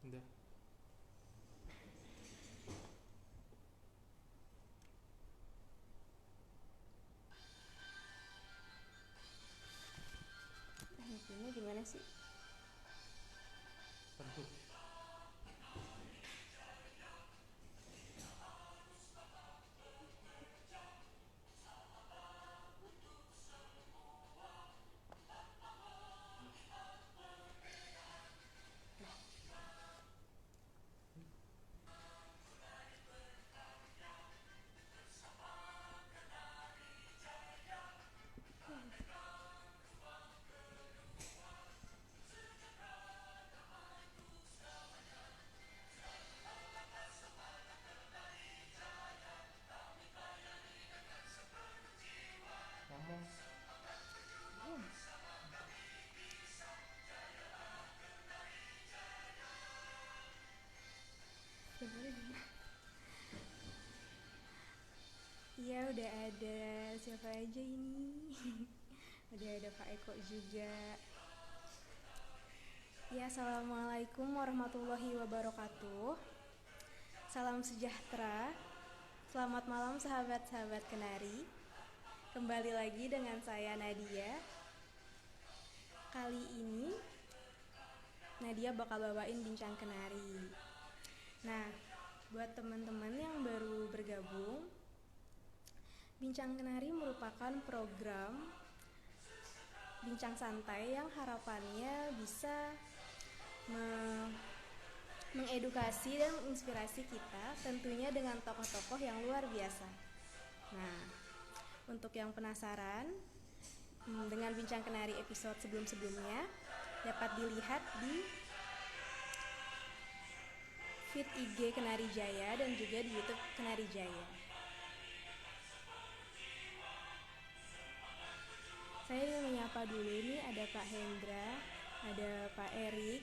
Udah. Ini gimana sih? Tentu. Ngomong. Gimana gimana? Iya udah ada siapa aja ini? Udah ada Pak Eko juga. Ya, assalamualaikum warahmatullahi wabarakatuh. Salam sejahtera. Selamat malam sahabat-sahabat Kenari. Kembali lagi dengan saya Nadia. Kali ini Nadia bakal bawain bincang Kenari. Nah, buat teman-teman yang baru bergabung, Bincang Kenari merupakan program bincang santai yang harapannya bisa mengedukasi dan menginspirasi kita, tentunya dengan tokoh-tokoh yang luar biasa. Nah, untuk yang penasaran dengan Bincang Kenari episode sebelum-sebelumnya, dapat dilihat di feed IG Kenari Jaya dan juga di YouTube Kenari Jaya. Saya ingin menyapa dulu nih, ada Pak Hendra, ada Pak Erik,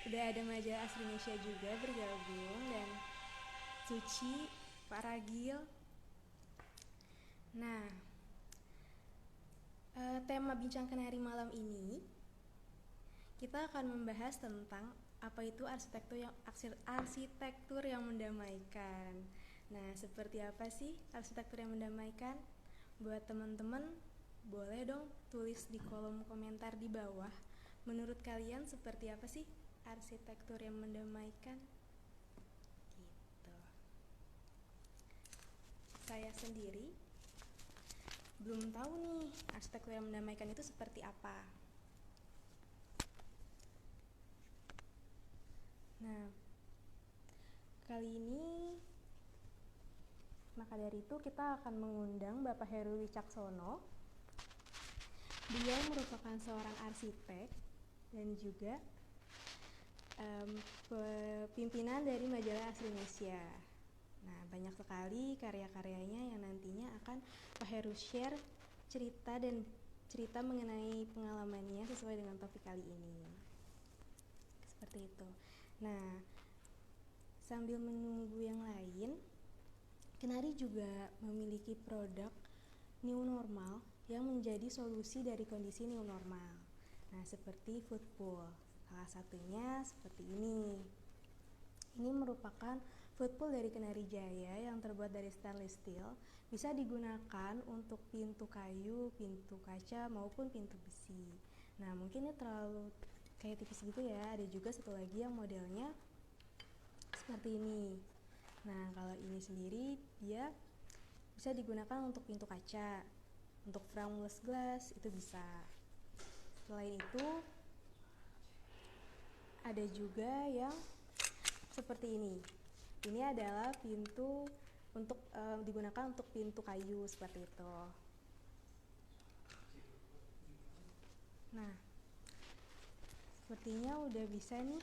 udah ada Majalah Asrinesia juga bergabung, dan Suci, Pak Ragil. Nah, tema Bincang Kenari malam ini kita akan membahas tentang apa itu arsitektur yang mendamaikan. Nah, seperti apa sih arsitektur yang mendamaikan? Buat teman-teman, boleh dong tulis di kolom komentar di bawah. Menurut kalian seperti apa sih arsitektur yang mendamaikan? Gitu. Saya sendiri belum tahu nih arsitektur yang mendamaikan itu seperti apa. Nah, kali ini maka dari itu kita akan mengundang Bapak Heru Wicaksono. Beliau merupakan seorang arsitek dan juga pimpinan dari Majalah Asrinesia. Nah, banyak sekali karya-karyanya yang nantinya akan Pak Heru share cerita mengenai pengalamannya sesuai dengan topik kali ini. Seperti itu. Nah, sambil menunggu yang lain, Kenari juga memiliki produk new normal yang menjadi solusi dari kondisi new normal. Nah, seperti footpool. Salah satunya seperti ini. Ini merupakan footpool dari Kenari Jaya yang terbuat dari stainless steel. Bisa digunakan untuk pintu kayu, pintu kaca, maupun pintu besi. Nah, mungkin ini terlalu kayak tipis gitu ya. Ada juga satu lagi yang modelnya seperti ini. Nah, kalau ini sendiri dia bisa digunakan untuk pintu kaca, untuk frameless glass itu bisa. Selain itu ada juga yang seperti ini. Ini adalah pintu untuk digunakan untuk pintu kayu seperti itu. Nah, sepertinya udah bisa nih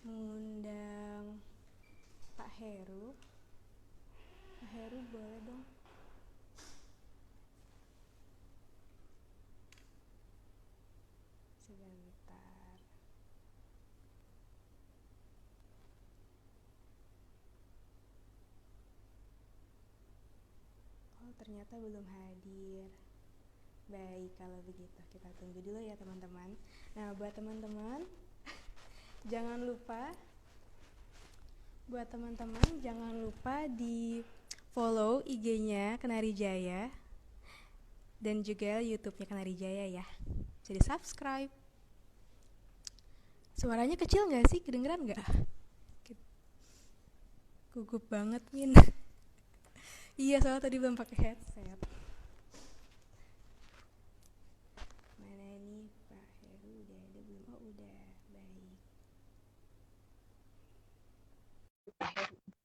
mengundang Pak Heru. Pak Heru boleh dong. Sebentar. Oh, ternyata belum hadir. Baik, kalau begitu kita tunggu dulu ya teman-teman. Nah, buat teman-teman jangan lupa di follow IG-nya Kenari Jaya dan juga YouTube-nya Kenari Jaya ya. Bisa di subscribe. Suaranya kecil nggak sih? Kedengeran nggak? Gugup banget Min. Iya, soalnya tadi belum pakai headset. Mana nih Pak Heru, udah ada belum? Oh udah, baik.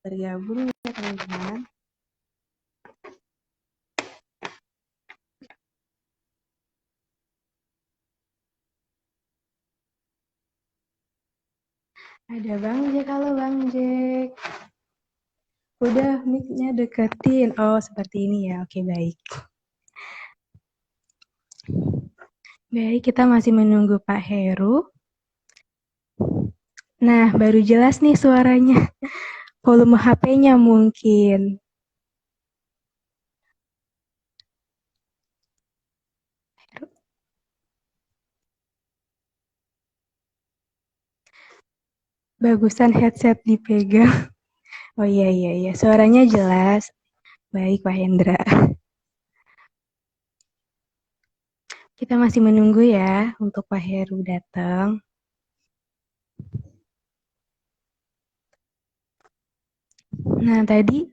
Bergabung ya teman-teman. Ada Bang Jack, halo Bang Jack. Udah mic-nya deketin. Oh, seperti ini ya. Oke, baik. Baik, kita masih menunggu Pak Heru. Nah, baru jelas nih suaranya. Volume HP-nya mungkin. Bagusan headset dipegang. Oh iya. Suaranya jelas. Baik, Pak Hendra. Kita masih menunggu ya untuk Pak Heru datang. Nah, tadi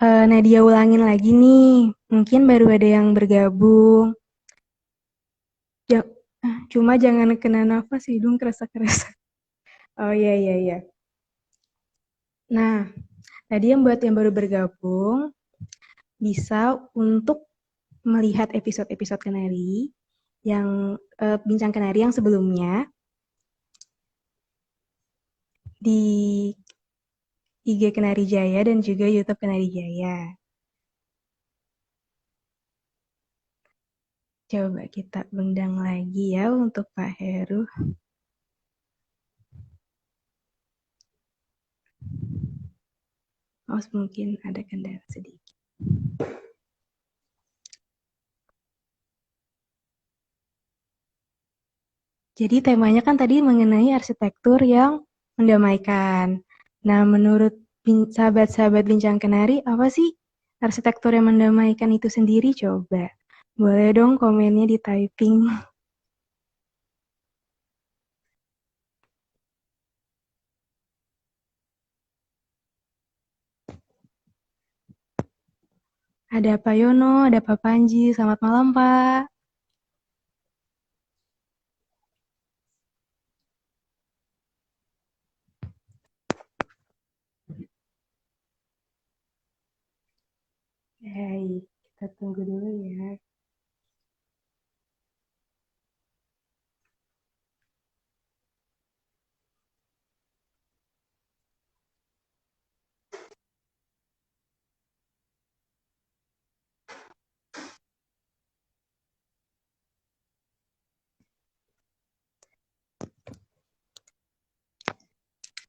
Nadia ulangin lagi nih. Mungkin baru ada yang bergabung. Cuma jangan kena nafas, hidung kerasa-kerasa. Oh iya. Nah, tadi yang buat yang baru bergabung, bisa untuk melihat episode-episode Kenari, yang Bincang Kenari yang sebelumnya, di IG Kenari Jaya dan juga YouTube Kenari Jaya. Coba kita undang lagi ya untuk Pak Heru. Oh, mungkin ada kendala sedikit. Jadi temanya kan tadi mengenai arsitektur yang mendamaikan. Nah, menurut sahabat-sahabat Bincang Kenari, apa sih arsitektur yang mendamaikan itu sendiri? Coba. Boleh dong komennya di typing. Ada Pak Yono, ada Pak Panji. Selamat malam, Pak. Baik, kita tunggu dulu ya.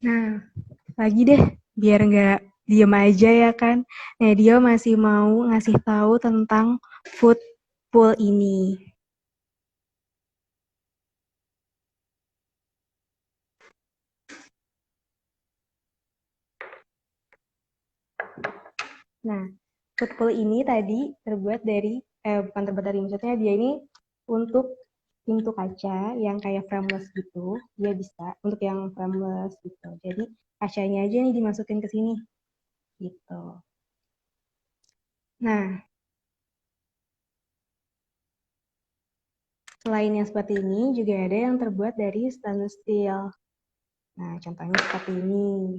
Nah, lagi deh, biar nggak diem aja ya kan. Nah, dia masih mau ngasih tahu tentang food pool ini. Nah, food pool ini tadi terbuat dari, bukan terbuat dari, maksudnya dia ini untuk pintu kaca yang kayak frameless gitu, dia bisa untuk yang frameless gitu. Jadi kacanya aja nih dimasukin ke sini, gitu. Nah, selain yang seperti ini, juga ada yang terbuat dari stainless steel. Nah, contohnya seperti ini.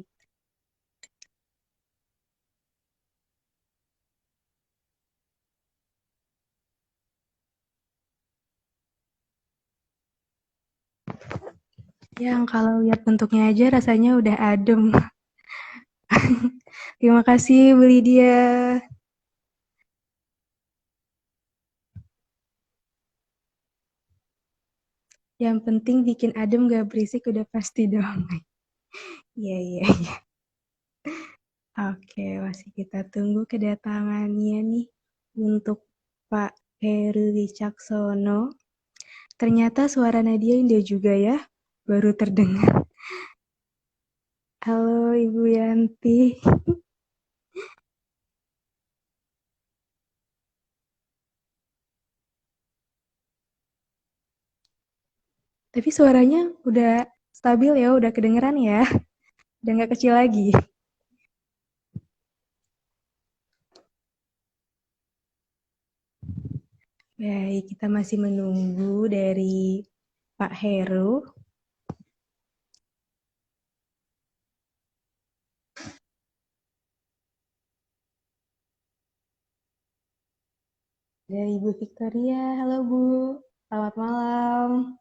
Yang kalau lihat bentuknya aja rasanya udah adem. Terima kasih Bu Lydia. Yang penting bikin adem gak berisik udah pasti dong. Iya. Oke, masih kita tunggu kedatangannya nih untuk Pak Heru Wicaksono. Ternyata suara Nadia indah juga ya, baru terdengar. Halo Ibu Yanti. Tapi suaranya udah stabil ya, udah kedengeran ya. Udah nggak kecil lagi. Baik, kita masih menunggu dari Pak Heru. Ada Ibu Victoria. Halo Bu, selamat malam.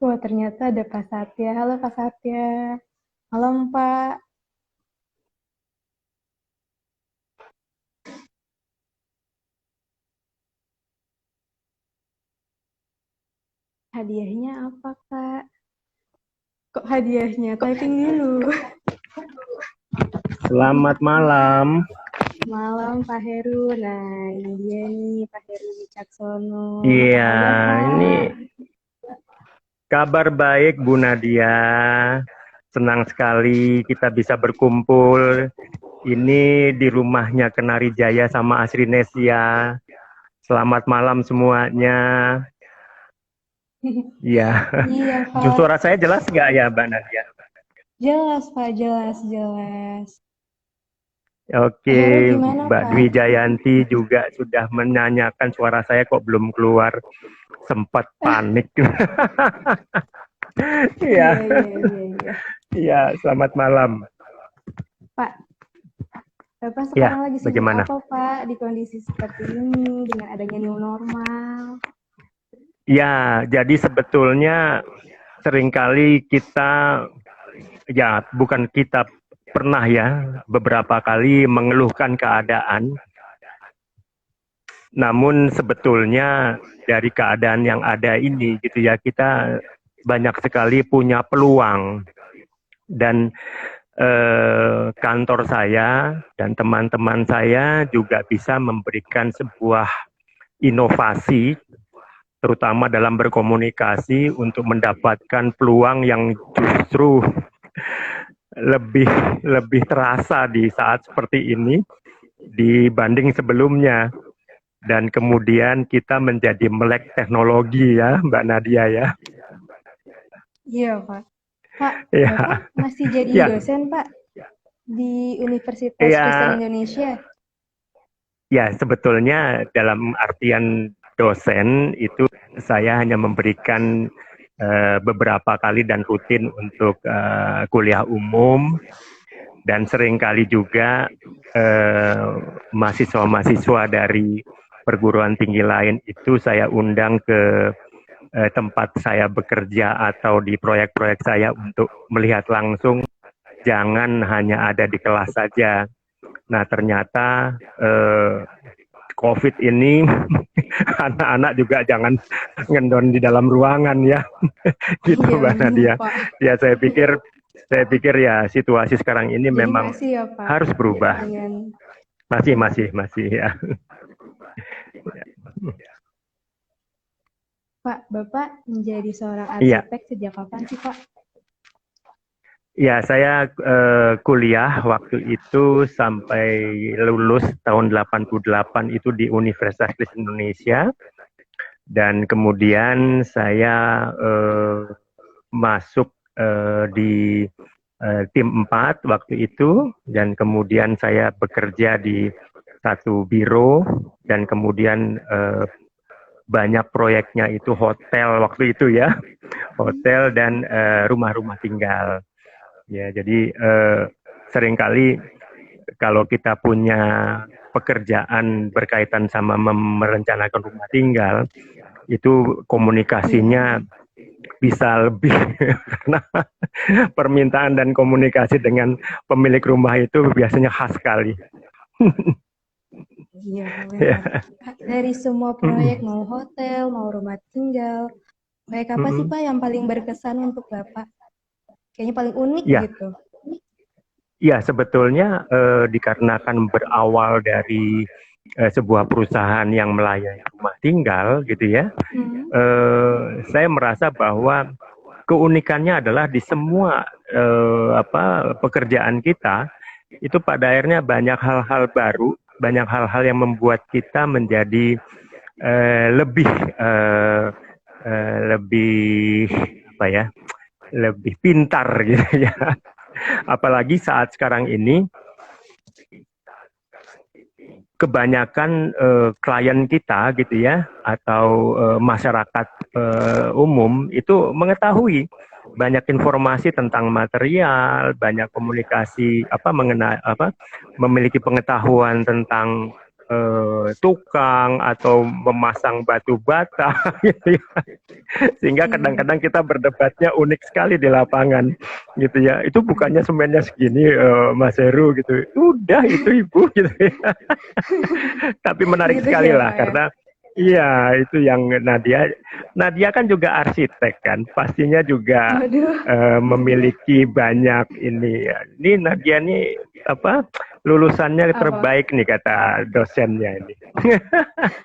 Wah, ternyata ada Pak Satya. Halo Pak Satya. Malam Pak. Hadiahnya apa Kak? Kok hadiahnya? Typing dulu. Selamat malam. Malam Pak Heru. Nah, ini dia nih Pak Heru Wicaksono. Iya, Apa kabar, Pak? ini kabar baik Bu Nadia. Senang sekali kita bisa berkumpul. Ini di rumahnya Kenari Jaya sama Asrinesia. Selamat malam semuanya. Iya. Iya Pak. Suara saya jelas nggak ya Mbak Nadia? Jelas Pak, jelas. Oke, Heru gimana Mbak Pak? Dwi Jayanti juga sudah menanyakan suara saya kok belum keluar. Sempat panik. Iya. Iya. Iya, selamat malam. Pak, Bapak Ya, sekarang lagi sibuk bagaimana? apa Pak di kondisi seperti ini dengan adanya new normal? Ya, jadi sebetulnya seringkali kita, ya bukan kita pernah ya, beberapa kali mengeluhkan keadaan. Namun sebetulnya dari keadaan yang ada ini gitu ya, kita banyak sekali punya peluang. Dan kantor saya dan teman-teman saya juga bisa memberikan sebuah inovasi terutama dalam berkomunikasi untuk mendapatkan peluang yang justru lebih terasa di saat seperti ini dibanding sebelumnya. Dan kemudian kita menjadi melek teknologi ya Mbak Nadia ya. Iya Pak. Pak, Ya. Bapak masih jadi Ya. dosen Pak di Universitas Ya. Kristen Indonesia? Ya, sebetulnya dalam artian dosen itu saya hanya memberikan beberapa kali dan rutin untuk kuliah umum, dan seringkali juga mahasiswa-mahasiswa dari perguruan tinggi lain itu saya undang ke tempat saya bekerja atau di proyek-proyek saya untuk melihat langsung, jangan hanya ada di kelas saja. Nah, ternyata COVID ini anak-anak juga jangan ngendon di dalam ruangan ya. Gitu Mbak Nadia. Ya, saya pikir ya situasi sekarang ini jadi memang ya, Pak, harus berubah. Masih ya. Pak, Bapak menjadi seorang arsitek sejak kapan sih Pak? Ya, saya kuliah waktu itu sampai lulus tahun 88 itu di Universitas Kristen Indonesia. Dan kemudian saya masuk di tim 4 waktu itu, dan kemudian saya bekerja di satu biro, dan kemudian banyak proyeknya itu hotel waktu itu ya, hotel dan rumah-rumah tinggal. Ya, jadi seringkali kalau kita punya pekerjaan berkaitan sama merencanakan rumah tinggal, itu komunikasinya bisa lebih karena permintaan dan komunikasi dengan pemilik rumah itu biasanya khas sekali. Iya, benar. Dari semua proyek, mau hotel, mau rumah tinggal, proyek apa sih Pak yang paling berkesan untuk Bapak? Kayaknya paling unik Ya, gitu. ya sebetulnya dikarenakan berawal dari sebuah perusahaan yang melayani rumah tinggal, gitu ya. Saya merasa bahwa keunikannya adalah di semua pekerjaan kita itu pada akhirnya banyak hal-hal baru, banyak hal-hal yang membuat kita menjadi lebih lebih apa ya, lebih pintar gitu ya. Apalagi saat sekarang ini kebanyakan klien kita gitu ya atau masyarakat umum itu mengetahui banyak informasi tentang material, banyak komunikasi mengenai memiliki pengetahuan tentang tukang atau memasang batu bata gitu ya. Sehingga kadang-kadang kita berdebatnya unik sekali di lapangan gitu ya. Itu bukannya semennya segini Mas Heru gitu. Udah itu Ibu gitu ya. Tapi menarik Gitu sekali ya lah Pak ya. karena iya itu yang Nadia kan juga arsitek kan, pastinya juga Waduh, memiliki banyak ini. Ya. Ini Nadia nih lulusannya apa? terbaik nih kata dosennya ini.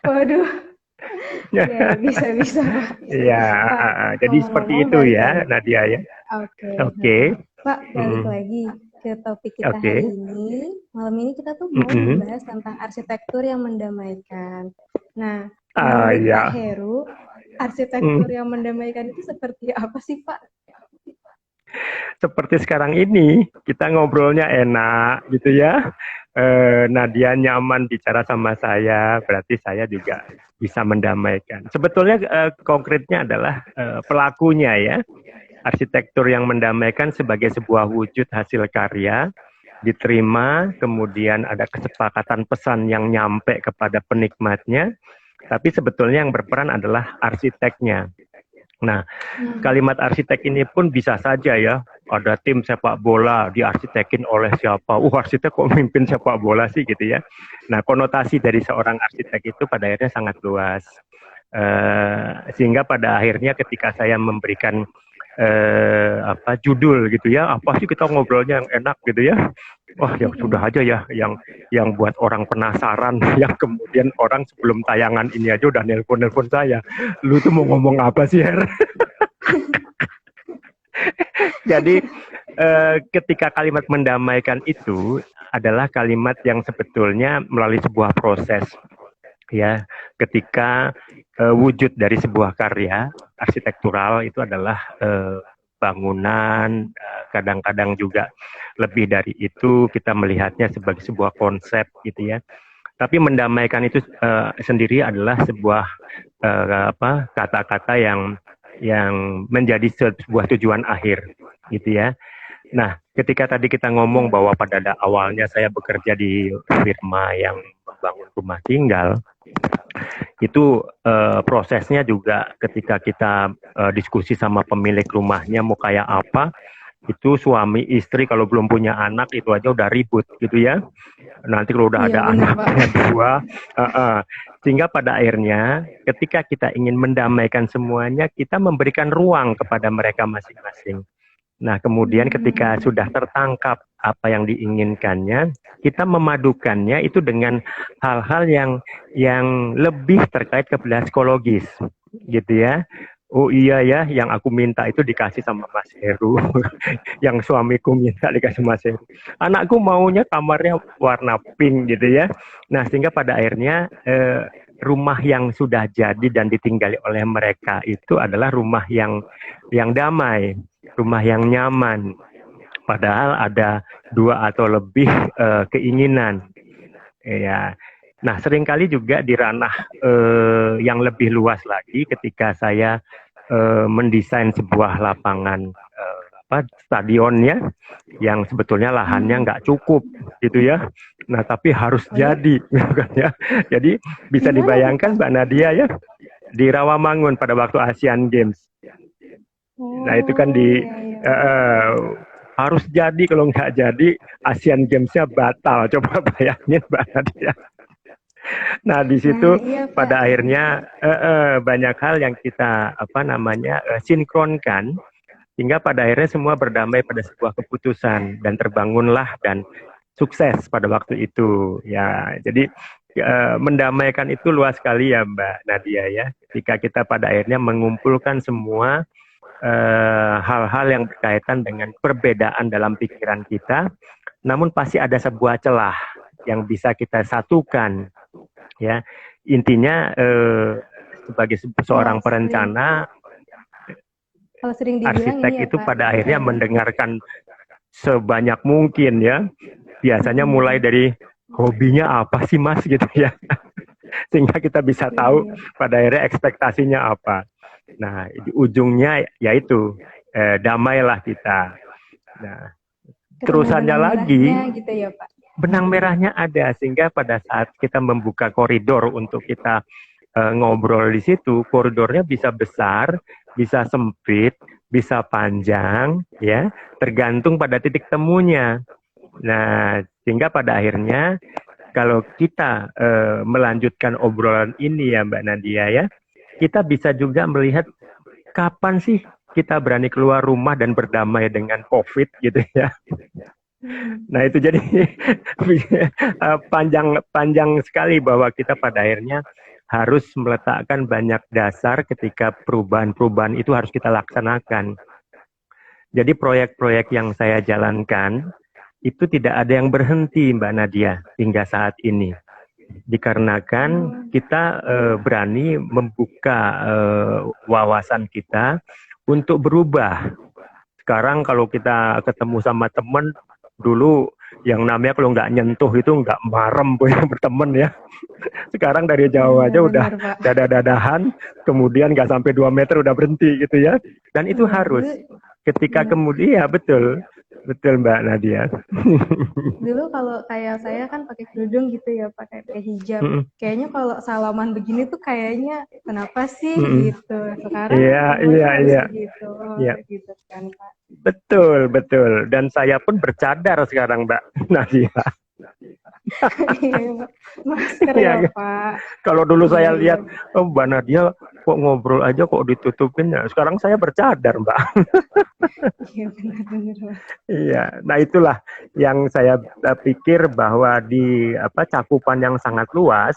Waduh, ya bisa Pak. Iya, Pak, jadi seperti ngomong-ngomong itu balik ya lagi. Nadia ya. Oke, Oke. Pak, balik Mm, lagi ke topik kita hari Oke. ini. Malam ini kita tuh mau Mm-mm. membahas tentang arsitektur yang mendamaikan. Nah, Ah menurut Pak ya. Heru, arsitektur Mm. yang mendamaikan itu seperti apa sih, Pak? Seperti sekarang ini kita ngobrolnya enak gitu ya. Nadia nyaman bicara sama saya, berarti saya juga bisa mendamaikan. Sebetulnya konkretnya adalah pelakunya ya. Arsitektur yang mendamaikan sebagai sebuah wujud hasil karya diterima, kemudian ada kesepakatan pesan yang nyampe kepada penikmatnya, tapi sebetulnya yang berperan adalah arsiteknya. Nah, kalimat arsitek ini pun bisa saja ya, ada tim sepak bola diarsitekin oleh siapa, arsitek kok mimpin sepak bola sih gitu ya. Nah, konotasi dari seorang arsitek itu pada akhirnya sangat luas. Sehingga pada akhirnya ketika saya memberikan judul gitu ya, apa sih kita ngobrolnya yang enak gitu ya, wah ya sudah aja ya yang buat orang penasaran yang kemudian orang sebelum tayangan ini aja udah nelpon saya, lu tuh mau ngomong apa sih Her? Jadi ketika kalimat mendamaikan itu adalah kalimat yang sebetulnya melalui sebuah proses ya, ketika wujud dari sebuah karya arsitektural itu adalah bangunan, kadang-kadang juga lebih dari itu kita melihatnya sebagai sebuah konsep gitu ya. Tapi mendamaikan itu sendiri adalah sebuah kata-kata yang menjadi sebuah tujuan akhir gitu ya. Nah, ketika tadi kita ngomong bahwa pada awalnya saya bekerja di firma yang membangun rumah tinggal, itu prosesnya juga ketika kita diskusi sama pemilik rumahnya mau kayak apa, itu suami istri kalau belum punya anak itu aja udah ribut gitu ya. Nanti kalau udah ada anaknya dua, sehingga pada akhirnya ketika kita ingin mendamaikan semuanya, kita memberikan ruang kepada mereka masing-masing. Nah, kemudian ketika sudah tertangkap apa yang diinginkannya, kita memadukannya itu dengan hal-hal yang lebih terkait kepada psikologis, gitu ya. Oh iya ya, yang aku minta itu dikasih sama Mas Heru, yang suamiku minta dikasih Mas Heru. Anakku maunya kamarnya warna pink gitu ya. Nah, sehingga pada akhirnya rumah yang sudah jadi dan ditinggali oleh mereka itu adalah rumah yang damai, rumah yang nyaman. Padahal ada dua atau lebih keinginan. Ya. Nah, seringkali juga di ranah yang lebih luas lagi ketika saya mendesain sebuah lapangan stadionnya yang sebetulnya lahannya nggak cukup gitu ya. Nah, tapi harus jadi kan ya. Jadi bisa dibayangkan Mbak Nadia ya, di Rawamangun pada waktu Asian Games. Nah itu kan Oh, iya, iya. harus jadi, kalau nggak jadi Asian Games-nya batal. Coba bayangin Mbak Nadia. Nah di Nah, situ iya, Pak. pada akhirnya banyak hal yang kita sinkronkan, hingga pada akhirnya semua berdamai pada sebuah keputusan dan terbangunlah dan sukses pada waktu itu. Ya, jadi mendamaikan itu luas sekali ya Mbak Nadia ya. Ketika kita pada akhirnya mengumpulkan semua hal-hal yang berkaitan dengan perbedaan dalam pikiran kita, namun pasti ada sebuah celah yang bisa kita satukan ya. Intinya sebagai Kalau seorang sering, perencana, kalau sering dibilang ini arsitek ya, itu Pak. pada akhirnya mendengarkan sebanyak mungkin ya. Biasanya mulai Mm-mm. dari hobinya apa sih Mas gitu ya. Sehingga kita bisa tahu Iya. pada akhirnya ekspektasinya apa. Nah, di ujungnya yaitu damailah kita. Nah, Ketemu terusannya benang lagi, merahnya gitu ya, Pak. benang merahnya ada, sehingga pada saat kita membuka koridor untuk kita ngobrol di situ, koridornya bisa besar, bisa sempit, bisa panjang, ya, tergantung pada titik temunya. Nah, sehingga pada akhirnya kalau kita melanjutkan obrolan ini ya Mbak Nadia ya, kita bisa juga melihat kapan sih kita berani keluar rumah dan berdamai dengan COVID gitu ya. Mm-mm. Nah itu jadi panjang panjang sekali bahwa kita pada akhirnya harus meletakkan banyak dasar ketika perubahan-perubahan itu harus kita laksanakan. Jadi proyek-proyek yang saya jalankan itu tidak ada yang berhenti Mbak Nadia hingga saat ini. Dikarenakan Oh, kita berani membuka wawasan kita untuk berubah. Sekarang kalau kita ketemu sama temen, dulu yang namanya kalau nggak nyentuh itu nggak marem punya berteman ya. Sekarang dari jauh iya aja udah benar, Pak. dada-dadahan, kemudian nggak sampai 2 meter udah berhenti gitu ya. Dan itu Iya, harus. dulu Ketika benar. kemudian, ya betul, betul Mbak Nadia. Dulu kalau kayak saya kan pakai kerudung gitu ya, pakai hijab. Mm-mm, Kayaknya kalau salaman begini tuh kayaknya kenapa sih mm-mm. gitu. Sekarang Iya, semuanya iya, harus iya, begitu, iya. gitu kan, Pak. Betul, betul. Dan saya pun bercadar sekarang, Mbak Nadia. Iya, Pak. Masker Iya, ya, iya. Pak. Kalau dulu Iya, saya iya. lihat, oh Mbak Nadia kok ngobrol aja kok ditutupin ya. Sekarang saya bercadar, Mbak. Iya, benar-benar, Pak. Iya. Nah, itulah yang saya pikir bahwa di cakupan yang sangat luas,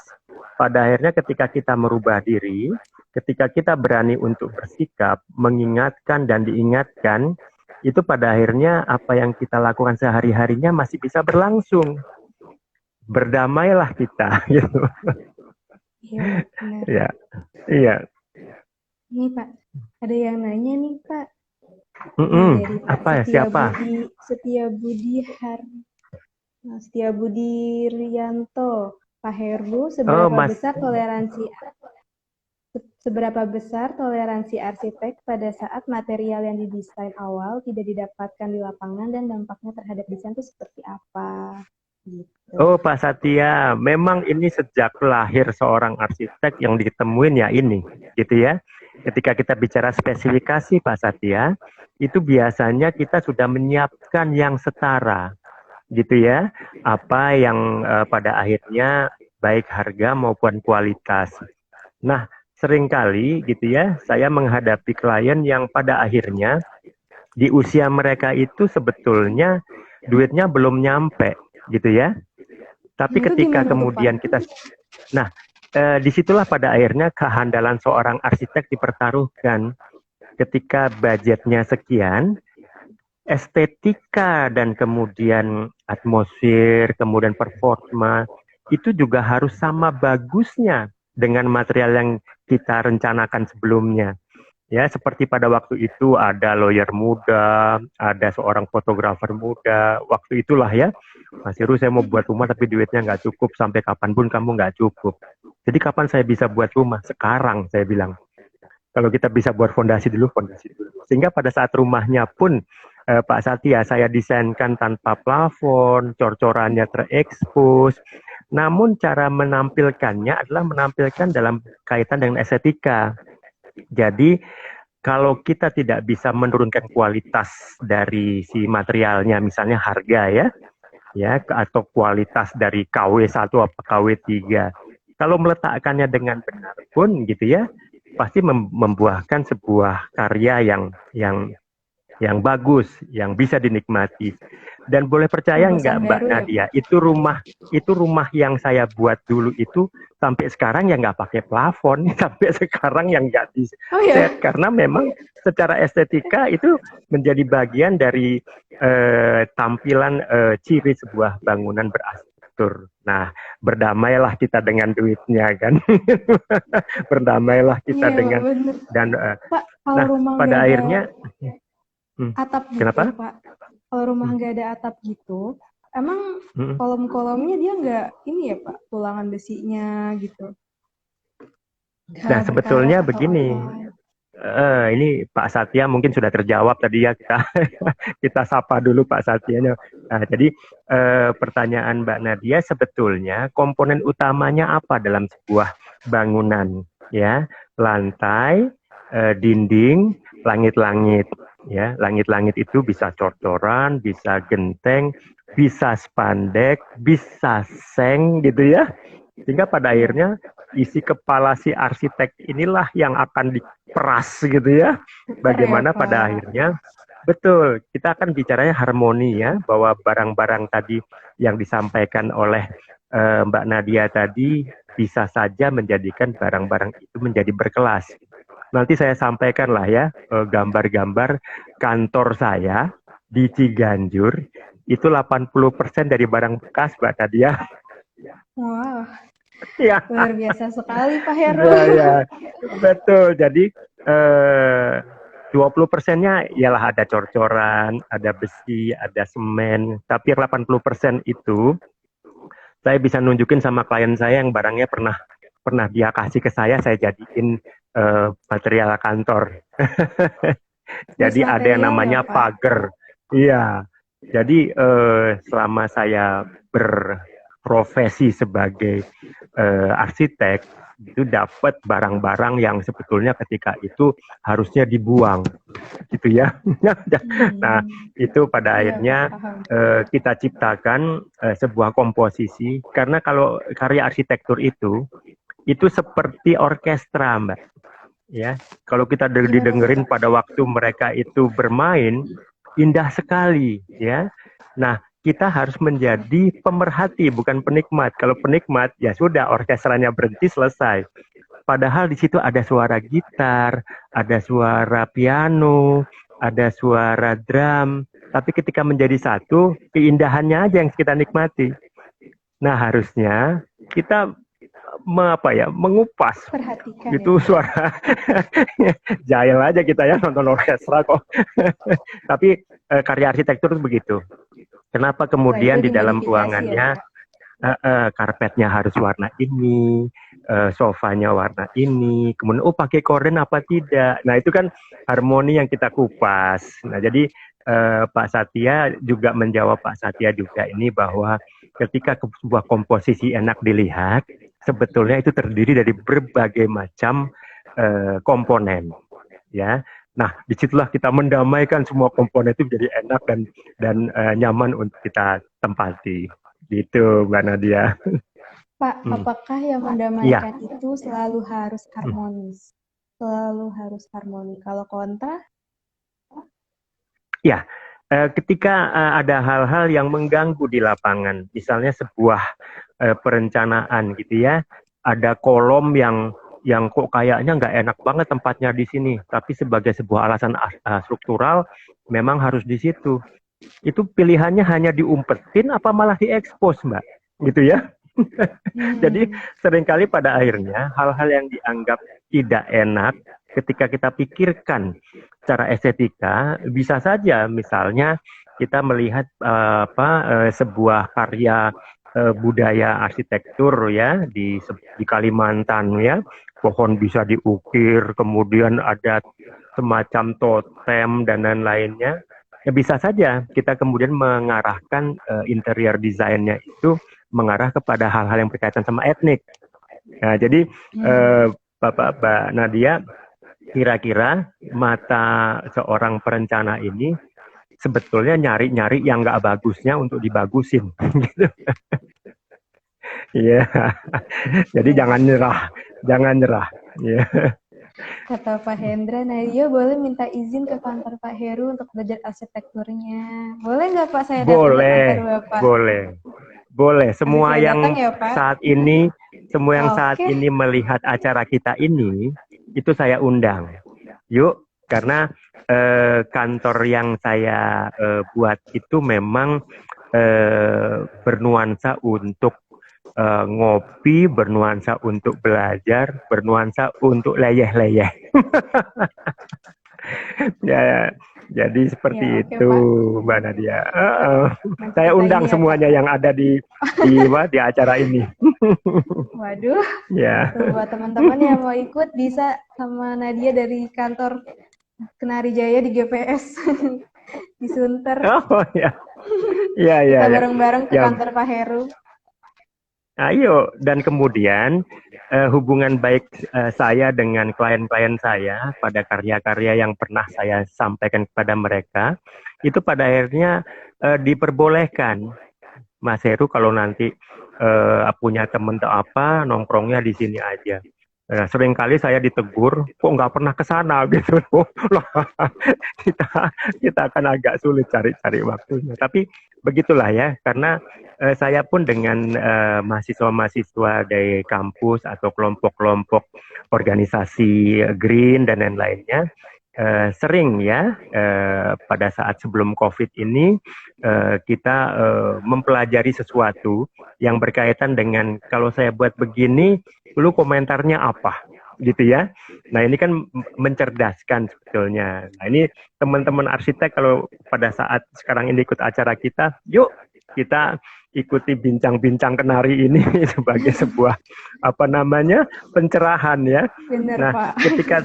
pada akhirnya ketika kita merubah diri, ketika kita berani untuk bersikap, mengingatkan dan diingatkan, itu pada akhirnya apa yang kita lakukan sehari-harinya masih bisa berlangsung. Berdamailah kita gitu. Iya, Pak, benar. Iya, iya. Ini, Pak, ada yang nanya nih, Pak. Ini Mm-mm. dari Pak Apa ya? Setia Siapa? Budi, Setia Budi Setia Budi Rianto. Pak Heru, Oh, Mas. seberapa besar toleransi arsitek pada saat material yang didesain awal tidak didapatkan di lapangan dan dampaknya terhadap desain itu seperti apa? Gitu. Oh, Pak Satya, memang ini sejak lahir seorang arsitek yang ditemuin ya ini, gitu ya. Ketika kita bicara spesifikasi Pak Satya, itu biasanya kita sudah menyiapkan yang setara, gitu ya. Apa yang pada akhirnya baik harga maupun kualitas. Nah, seringkali gitu ya, saya menghadapi klien yang pada akhirnya di usia mereka itu sebetulnya duitnya belum nyampe, gitu ya. Tapi Nah, itu ketika gimana tuh, Pak? kemudian kita, nah, disitulah pada akhirnya kehandalan seorang arsitek dipertaruhkan. Ketika budgetnya sekian, estetika dan kemudian atmosfer, kemudian performa, itu juga harus sama bagusnya dengan material yang kita rencanakan sebelumnya. Ya, seperti pada waktu itu ada lawyer muda, ada seorang fotografer muda. Waktu itulah ya, Mas Heru saya mau buat rumah tapi duitnya nggak cukup, sampai kapanpun kamu nggak cukup. Jadi kapan saya bisa buat rumah? Sekarang saya bilang. Kalau kita bisa buat fondasi dulu, fondasi dulu. Sehingga pada saat rumahnya pun Pak Satya saya desainkan tanpa plafon, cor-corannya terekspos. Namun cara menampilkannya adalah menampilkan dalam kaitan dengan estetika. Jadi kalau kita tidak bisa menurunkan kualitas dari si materialnya, misalnya harga atau kualitas dari KW1 atau KW3. Kalau meletakkannya dengan benar pun gitu ya, pasti membuahkan sebuah karya yang bagus, yang bisa dinikmati. Dan boleh percaya nggak Mbak Nadia, itu rumah yang saya buat dulu itu sampai sekarang ya nggak pakai plafon, sampai sekarang yang nggak di set karena memang secara estetika itu menjadi bagian dari tampilan ciri sebuah bangunan berarsitektur. Nah, berdamailah kita dengan duitnya kan, berdamailah kita dengan bener. dan Pak, kalau rumah pada akhirnya atap gitu, kenapa? Pak. Kalau rumah nggak ada atap gitu, emang kolom-kolomnya dia nggak ini ya, Pak, tulangan besinya gitu. Nah, sebetulnya begini. Ini Pak Satya mungkin sudah terjawab tadi ya, kita sapa dulu Pak Satyanya. Nah, jadi pertanyaan Mbak Nadia, sebetulnya komponen utamanya apa dalam sebuah bangunan? Ya, lantai, dinding, langit-langit. Ya, langit-langit itu bisa cor-coran, bisa genteng, bisa spandek, bisa seng gitu ya. Sehingga pada akhirnya isi kepala si arsitek inilah yang akan diperas gitu ya. Bagaimana pada akhirnya, betul, kita akan bicaranya harmoni ya, bahwa barang-barang tadi yang disampaikan oleh Mbak Nadia tadi bisa saja menjadikan barang-barang itu menjadi berkelas. Nanti saya sampaikan lah ya, gambar-gambar kantor saya di Ciganjur, itu 80% dari barang bekas Mbak Nadia. Wow. Ya. Luar biasa sekali Pak Heru. Ya, betul. Jadi 20%-nya ialah ada cor-coran, ada besi, ada semen. Tapi 80% itu saya bisa nunjukin sama klien saya yang barangnya pernah dia kasih ke saya jadiin material kantor. Jadi ada yang namanya pagar. Iya. Jadi selama saya berprofesi sebagai arsitek, itu dapat barang-barang yang sebetulnya ketika itu harusnya dibuang, gitu ya. Nah, itu pada akhirnya kita ciptakan sebuah komposisi, karena kalau karya arsitektur itu seperti orkestra, Mbak. Ya, kalau kita didengerin pada waktu mereka itu bermain, indah sekali, ya. Nah, kita harus menjadi pemerhati, bukan penikmat. Kalau penikmat, ya sudah, orkestranya berhenti, selesai. Padahal di situ ada suara gitar, ada suara piano, ada suara drum. Tapi ketika menjadi satu, keindahannya aja yang kita nikmati. Nah, harusnya kita mengupas. Perhatikan itu ya. Suara jahil aja kita ya nonton orkestra kok. Tapi karya arsitektur itu begitu. Kenapa kemudian di dalam ruangannya karpetnya harus warna ini, sofanya warna ini, kemudian pakai korden apa tidak. Nah, itu kan harmoni yang kita kupas. Nah, jadi Pak Satya juga menjawab Pak Satya juga ini bahwa ketika sebuah komposisi enak dilihat, sebetulnya itu terdiri dari berbagai macam komponen, ya. Nah, disitulah kita mendamaikan semua komponen itu jadi enak dan nyaman untuk kita tempati. Gitu, Mbak Nadia. Pak, apakah yang mendamaikan itu selalu harus harmonis? Selalu harus harmoni. Kalau kontra? Ya, ketika ada hal-hal yang mengganggu di lapangan, misalnya sebuah perencanaan gitu ya, ada kolom yang kok kayaknya nggak enak banget tempatnya di sini, tapi sebagai sebuah alasan struktural memang harus di situ. Itu pilihannya hanya diumpetin apa malah diekspos, Mbak, gitu ya. Jadi seringkali pada akhirnya hal-hal yang dianggap tidak enak ketika kita pikirkan secara estetika, bisa saja misalnya kita melihat sebuah karya budaya arsitektur ya di Kalimantan ya, pohon bisa diukir, kemudian ada semacam totem dan lain-lainnya. Ya, bisa saja kita kemudian mengarahkan interior desainnya itu mengarah kepada hal-hal yang berkaitan sama etnik. Nah, jadi Mbak Nadia, kira-kira mata seorang perencana ini sebetulnya nyari-nyari yang nggak bagusnya untuk dibagusin. Gitu. Iya, jadi Ya, jangan nyerah, jangan nyerah. Iya. kata Pak Hendra, Nadia boleh minta izin ke kantor Pak Heru untuk belajar arsitekturnya. Boleh nggak Pak saya datang ke kantor Boleh, Bapak? boleh, boleh. Nanti Semua saya datang yang ya Pak. saat Oke, ini melihat acara kita ini, itu saya undang. Yuk, karena kantor yang saya buat itu memang bernuansa untuk ngopi, bernuansa untuk belajar, bernuansa untuk leyeh-leyeh. Ya, jadi seperti ya oke itu, Pak. Mbak Nadia. Nanti Saya kita undang ini ya Pak. semuanya yang ada di acara ini. Waduh, Ya. tuh buat teman-teman yang mau ikut bisa sama Nadia dari kantor Kenari Jaya di GPS di Sunter. Oh ya, ya, ya, Kita ya. bareng-bareng ke Ya, kantor Pak Heru. ayo. Dan kemudian hubungan baik saya dengan klien-klien saya pada karya-karya yang pernah saya sampaikan kepada mereka, itu pada akhirnya diperbolehkan. Mas Heru kalau nanti punya temen atau apa, nongkrongnya di sini aja. Nah, seringkali saya ditegur, kok nggak pernah ke sana gitu. Loh, kita kita akan agak sulit cari-cari waktunya. Tapi begitulah ya, karena saya pun dengan mahasiswa-mahasiswa dari kampus atau kelompok-kelompok organisasi Green dan lain-lainnya, sering ya pada saat sebelum COVID ini kita mempelajari sesuatu yang berkaitan dengan kalau saya buat begini, lu komentarnya apa, gitu ya. Nah ini kan mencerdaskan sebetulnya. Nah ini teman-teman arsitek kalau pada saat sekarang ini ikut acara kita, yuk kita ikuti bincang-bincang kenari ini sebagai sebuah apa namanya pencerahan ya. Bener Nah Pak. ketika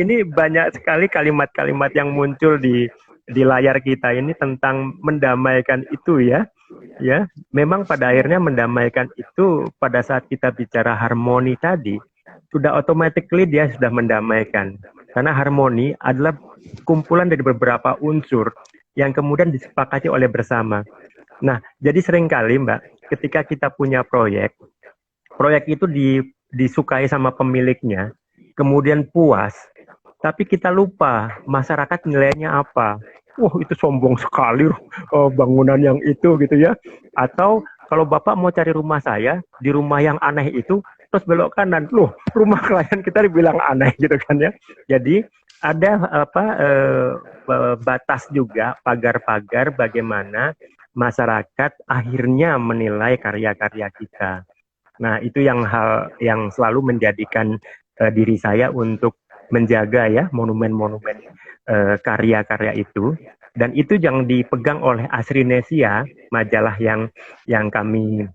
ini banyak sekali kalimat-kalimat yang muncul di layar kita ini tentang mendamaikan itu ya. Ya, memang pada akhirnya mendamaikan itu pada saat kita bicara harmoni tadi sudah automatically dia sudah mendamaikan. Karena harmoni adalah kumpulan dari beberapa unsur yang kemudian disepakati oleh bersama. Nah, jadi seringkali Mbak, ketika kita punya proyek itu disukai sama pemiliknya, kemudian puas, tapi kita lupa masyarakat nilainya apa. Wah, itu sombong sekali bangunan yang itu gitu ya. Atau kalau Bapak mau cari rumah saya, di rumah yang aneh itu, terus belok kanan. Loh, rumah klien kita dibilang aneh gitu kan ya. Jadi ada batas juga, pagar-pagar bagaimana masyarakat akhirnya menilai karya-karya kita. Nah, itu hal yang selalu menjadikan diri saya untuk menjaga ya monumen-monumen karya-karya itu. Dan itu yang dipegang oleh Asrinesia, majalah yang kami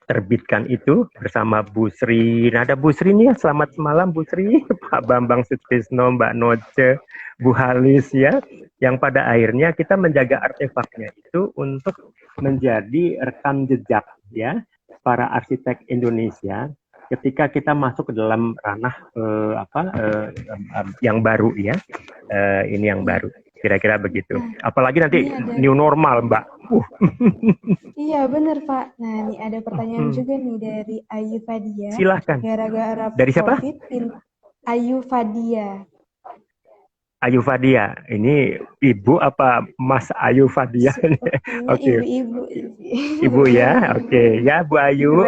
terbitkan itu bersama Bu Sri. Nah, ada Bu Sri nih, selamat malam Bu Sri, Pak Bambang Sutrisno, Mbak Noce, Bu Halis ya, yang pada akhirnya kita menjaga artefaknya itu untuk menjadi rekam jejak ya para arsitek Indonesia ketika kita masuk ke dalam ranah yang baru ya, ini yang baru. Kira-kira begitu. Apalagi nanti new normal, Mbak. Iya bener Pak. Nah ini ada pertanyaan juga nih dari Ayu Fadia. Silahkan. Gara-gara dari siapa? COVID, Ayu Fadia. Ayu Fadia, ini ibu apa Mas Ayu Fadia? Oke. Ibu-ibu. Ibu ya, oke. Ya Bu Ayu,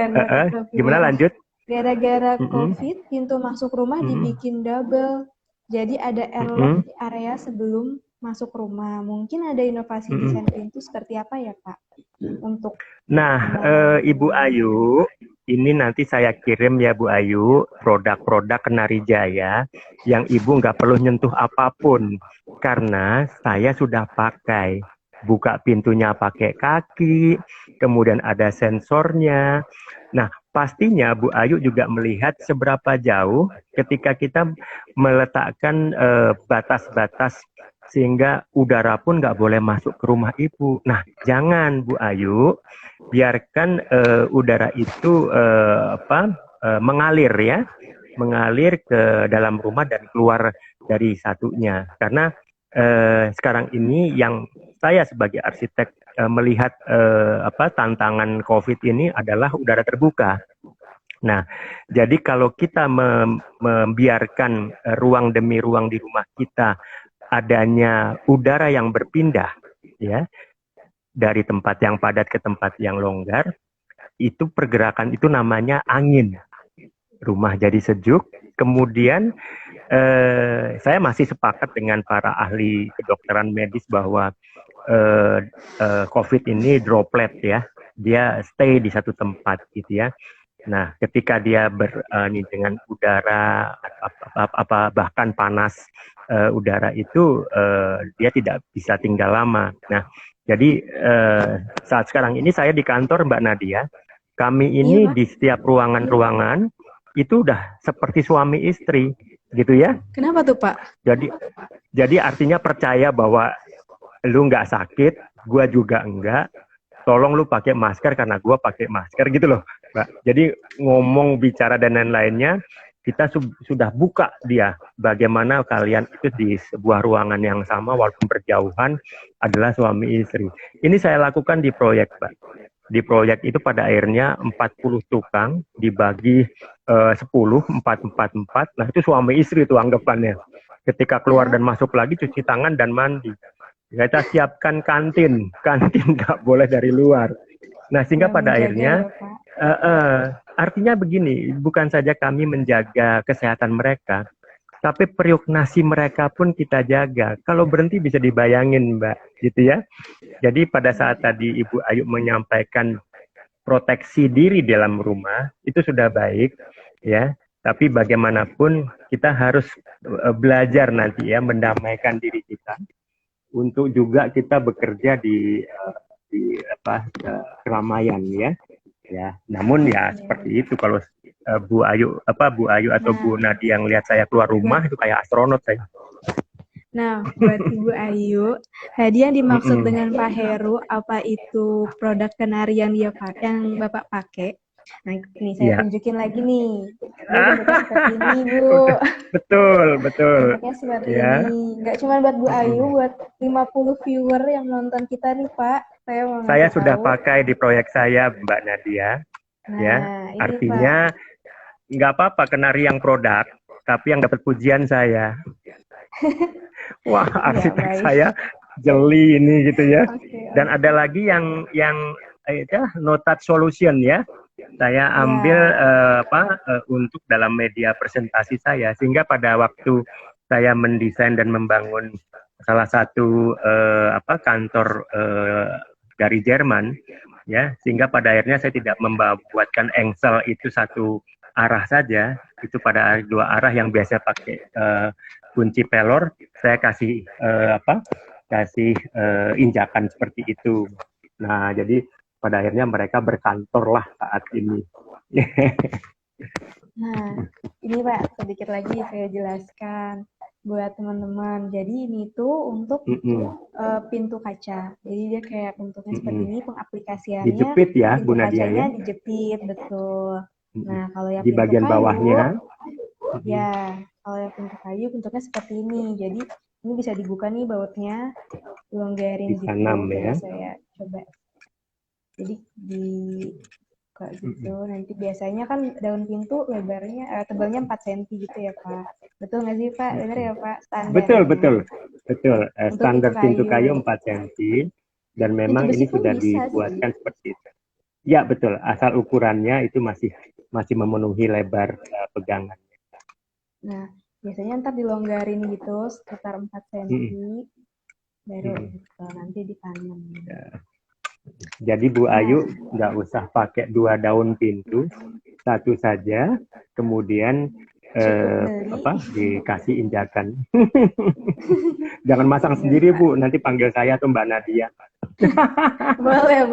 gimana lanjut? Gara-gara COVID, pintu masuk rumah dibikin double. Jadi ada airlock di area sebelum masuk rumah. Mungkin ada inovasi desain pintu seperti apa ya Pak? Untuk Ibu Ayu, ini nanti saya kirim ya Bu Ayu, produk-produk Kenari Jaya yang Ibu nggak perlu nyentuh apapun. Karena saya sudah pakai. Buka pintunya pakai kaki, kemudian ada sensornya. Nah, pastinya Bu Ayu juga melihat seberapa jauh ketika kita meletakkan batas-batas sehingga udara pun nggak boleh masuk ke rumah Ibu. Nah, jangan Bu Ayu, biarkan udara itu mengalir ya. mengalir ke dalam rumah dan keluar dari satunya. Karena sekarang ini yang saya sebagai arsitek melihat tantangan COVID ini adalah udara terbuka. Nah, jadi kalau kita membiarkan ruang demi ruang di rumah kita adanya udara yang berpindah, ya, dari tempat yang padat ke tempat yang longgar, itu pergerakan itu namanya angin. Rumah jadi sejuk. Kemudian saya masih sepakat dengan para ahli kedokteran medis bahwa COVID ini droplet ya, dia stay di satu tempat gitu ya. Nah, ketika dia dengan udara bahkan panas udara itu dia tidak bisa tinggal lama. Nah, jadi saat sekarang ini saya di kantor Mbak Nadia, kami ini di setiap ruangan-ruangan itu udah seperti suami istri, gitu ya. Kenapa tuh Pak? Jadi artinya percaya bahwa lu nggak sakit, gua juga enggak. Tolong lu pakai masker karena gua pakai masker gitu loh, Mbak. Jadi ngomong, bicara dan lain-lainnya, kita sudah buka dia bagaimana kalian itu di sebuah ruangan yang sama walaupun berjauhan adalah suami istri. Ini saya lakukan di proyek, Pak. Di proyek itu pada akhirnya 40 tukang dibagi 10, 4, 4, 4. Nah itu suami istri itu anggapannya. Ketika keluar dan masuk lagi cuci tangan dan mandi. Kita siapkan kantin nggak boleh dari luar. Nah sehingga pada akhirnya artinya begini, bukan saja kami menjaga kesehatan mereka, tapi periuk nasi mereka pun kita jaga. Kalau berhenti bisa dibayangin Mbak, gitu ya. Jadi pada saat tadi Ibu Ayu menyampaikan proteksi diri dalam rumah, itu sudah baik ya. Tapi bagaimanapun kita harus belajar nanti ya mendamaikan diri kita untuk juga kita bekerja di keramaian ya. Ya, namun ya seperti itu kalau Bu Ayu atau Bu Nadia yang lihat saya keluar rumah itu kayak astronot saya. Nah, buat Ibu Ayu, tadi yang dimaksud dengan Pak Heru apa itu produk kenari yang Bapak pakai? Nah, ini saya tunjukin lagi nih. Seperti ini, Bu. Betul. Bentuknya seperti ini. Nggak cuma buat Bu Ayu, buat 50 viewer yang nonton kita nih, Pak. Saya sudah pakai di proyek saya, Mbak Nadia. Nah, ya, artinya nggak apa-apa kenari yang produk, tapi yang dapat pujian saya. Wah, arsitek saya jeli ini gitu ya. Dan ada lagi yang no touch solution ya. Saya ambil untuk dalam media presentasi saya, sehingga pada waktu saya mendesain dan membangun salah satu kantor dari Jerman ya, sehingga pada akhirnya saya tidak membuatkan engsel itu satu arah saja, itu pada dua arah yang biasa pakai kunci pelor, saya kasih injakan seperti itu. Nah, jadi pada akhirnya mereka berkantor lah saat ini. Nah, ini Pak, sedikit lagi saya jelaskan buat teman-teman. Jadi ini tuh untuk pintu kaca. Jadi dia kayak bentuknya seperti ini, pengaplikasiannya. Dijepit ya, Bu Nadia ya? Dijepit, betul. Nah, kalau yang di bagian kayu, bawahnya. Ya, kalau yang pintu kayu bentuknya seperti ini. Jadi ini bisa dibuka nih bautnya, longgarin gitu. Ya. Saya coba. Jadi kayak gitu. Nanti biasanya kan daun pintu lebarnya tebalnya 4 cm gitu ya Pak. Betul nggak sih Pak? Benar ya Pak? Standar. Betul. Standar pintu kayu 4 cm dan memang ini sudah dibuatkan seperti itu. Ya betul. Asal ukurannya itu masih memenuhi lebar pegangan. Nah biasanya ntar dilonggarin gitu sekitar 4 cm. Baru gitu. Nanti ditanam. Ya. Jadi Bu Ayu nggak usah pakai 2 daun pintu, satu saja, kemudian dikasih injakan. Jangan masang sendiri Bu, nanti panggil saya atau Mbak Nadia. boleh.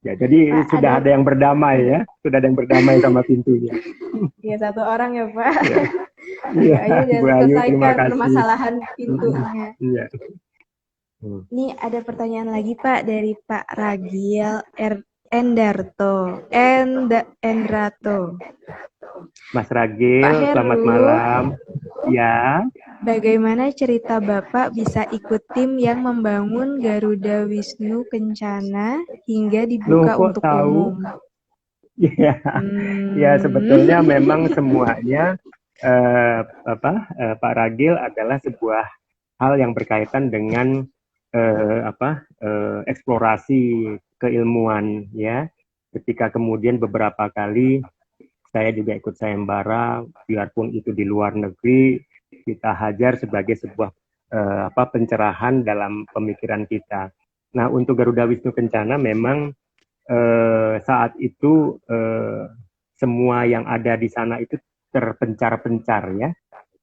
Ya, jadi Pak, sudah ada yang berdamai ya, sama pintunya. Iya, 1 orang ya Pak. Iya, Bu Ayu, terima kasih. Permasalahan pintunya. Iya. Ini ada pertanyaan lagi Pak dari Pak Ragil Endrato. Mas Pak Ragil, selamat Heru, malam. Ya, bagaimana cerita Bapak bisa ikut tim yang membangun Garuda Wisnu Kencana hingga loh dibuka kok untuk tahu? umum? Ya, ya Hmm. sebetulnya memang semuanya Pak Ragil adalah sebuah hal yang berkaitan dengan eksplorasi keilmuan ya. Ketika kemudian beberapa kali saya juga ikut sayembara, biarpun itu di luar negeri, kita hajar sebagai sebuah pencerahan dalam pemikiran kita. Nah, untuk Garuda Wisnu Kencana memang saat itu semua yang ada di sana itu terpencar-pencar ya.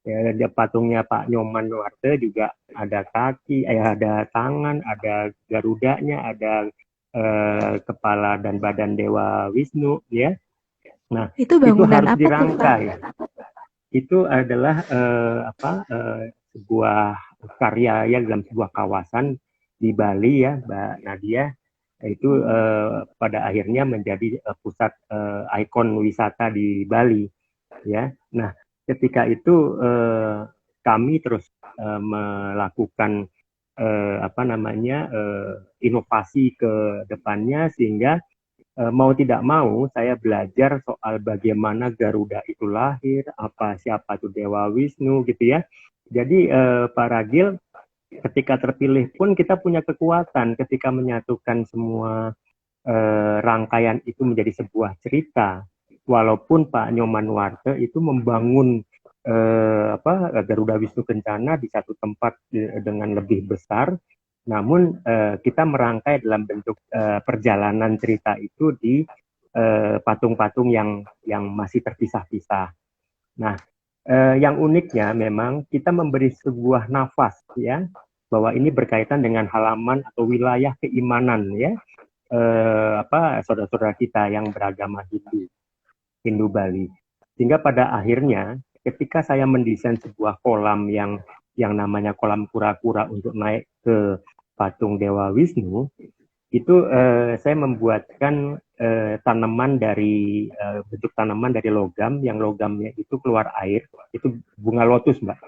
Ya, patungnya Pak Nyoman Nuarte juga ada kaki, ada tangan, ada garudanya, ada kepala dan badan Dewa Wisnu ya. Nah, Itu itu bangunan harus apa tuh, Pak? dirangkai. Itu adalah sebuah karya ya dalam sebuah kawasan di Bali ya, Mbak Nadia. Itu pada akhirnya menjadi pusat ikon wisata di Bali ya. Nah, ketika itu kami terus melakukan inovasi ke depannya sehingga mau tidak mau saya belajar soal bagaimana Garuda itu lahir, siapa itu Dewa Wisnu gitu ya. Jadi Pak Ragil ketika terpilih pun kita punya kekuatan ketika menyatukan semua rangkaian itu menjadi sebuah cerita. Walaupun Pak Nyoman Nuarte itu membangun Garuda Wisnu Kencana di satu tempat dengan lebih besar, namun kita merangkai dalam bentuk perjalanan cerita itu di patung-patung yang masih terpisah-pisah. Nah, yang uniknya memang kita memberi sebuah nafas ya bahwa ini berkaitan dengan halaman atau wilayah keimanan ya saudara-saudara kita yang beragama Hindu Bali. Sehingga pada akhirnya ketika saya mendesain sebuah kolam yang namanya kolam kura-kura untuk naik ke patung Dewa Wisnu, itu saya membuatkan bentuk tanaman dari logam yang logamnya itu keluar air, itu bunga lotus Mbak,